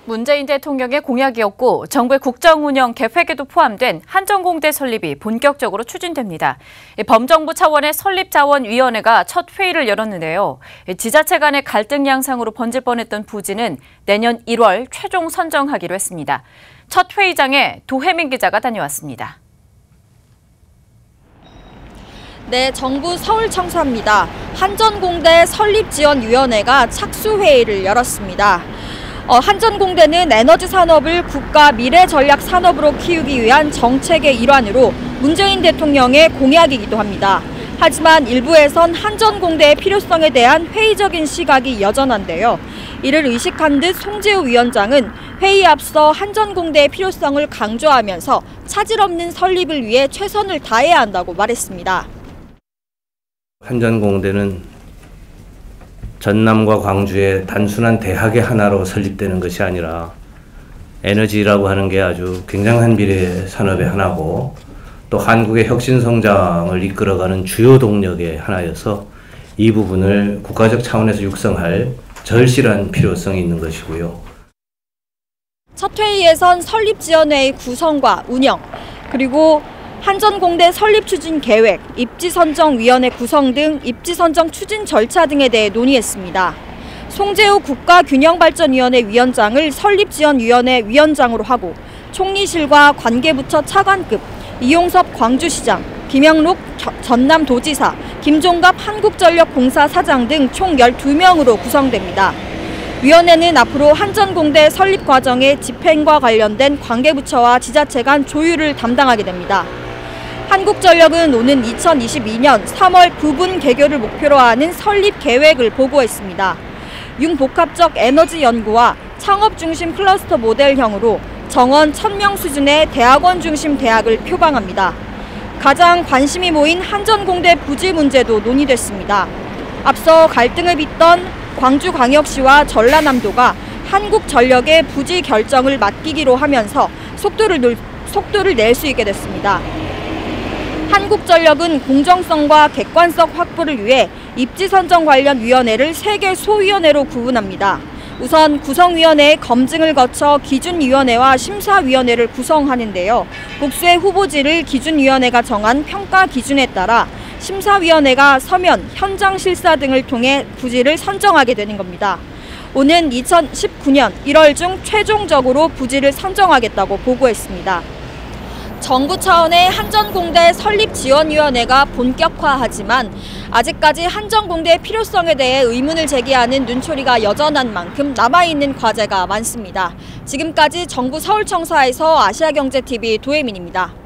문재인 대통령의 공약이었고 정부의 국정운영 계획에도 포함된 한전공대 설립이 본격적으로 추진됩니다. 범정부 차원의 설립자원위원회가 첫 회의를 열었는데요. 지자체 간의 갈등 양상으로 번질 뻔했던 부지는 내년 1월 최종 선정하기로 했습니다. 첫 회의장에 도혜민 기자가 다녀왔습니다. 네, 정부 서울청사입니다. 한전공대 설립지원위원회가 착수회의를 열었습니다. 한전공대는 에너지 산업을 국가 미래 전략 산업으로 키우기 위한 정책의 일환으로 문재인 대통령의 공약이기도 합니다. 하지만 일부에선 한전공대의 필요성에 대한 회의적인 시각이 여전한데요. 이를 의식한 듯 송재우 위원장은 회의에 앞서 한전공대의 필요성을 강조하면서 차질 없는 설립을 위해 최선을 다해야 한다고 말했습니다. 한전공대는 전남과 광주의 단순한 대학의 하나로 설립되는 것이 아니라 에너지라고 하는 게 아주 굉장한 미래 산업의 하나고 또 한국의 혁신 성장을 이끌어가는 주요 동력의 하나여서 이 부분을 국가적 차원에서 육성할 절실한 필요성이 있는 것이고요. 첫 회의에선 설립지원회의 구성과 운영, 그리고 한전공대 설립 추진 계획, 입지선정위원회 구성 등 입지선정 추진 절차 등에 대해 논의했습니다. 송재우 국가균형발전위원회 위원장을 설립지원위원회 위원장으로 하고 총리실과 관계부처 차관급, 이용섭 광주시장, 김영록 전남도지사, 김종갑 한국전력공사 사장 등 총 12명으로 구성됩니다. 위원회는 앞으로 한전공대 설립 과정의 집행과 관련된 관계부처와 지자체 간 조율을 담당하게 됩니다. 한국전력은 오는 2022년 3월 부분 개교를 목표로 하는 설립 계획을 보고했습니다. 융복합적 에너지 연구와 창업 중심 클러스터 모델형으로 정원 1000명 수준의 대학원 중심 대학을 표방합니다. 가장 관심이 모인 한전공대 부지 문제도 논의됐습니다. 앞서 갈등을 빚던 광주광역시와 전라남도가 한국전력의 부지 결정을 맡기기로 하면서 속도를 낼 수 있게 됐습니다. 한국전력은 공정성과 객관성 확보를 위해 입지선정 관련 위원회를 3개 소위원회로 구분합니다. 우선 구성위원회의 검증을 거쳐 기준위원회와 심사위원회를 구성하는데요. 복수의 후보지를 기준위원회가 정한 평가 기준에 따라 심사위원회가 서면, 현장 실사 등을 통해 부지를 선정하게 되는 겁니다. 오는 2019년 1월 중 최종적으로 부지를 선정하겠다고 보고했습니다. 정부 차원의 한전공대 설립지원위원회가 본격화하지만 아직까지 한전공대의 필요성에 대해 의문을 제기하는 눈초리가 여전한 만큼 남아있는 과제가 많습니다. 지금까지 정부 서울청사에서 아시아경제TV 도혜민입니다.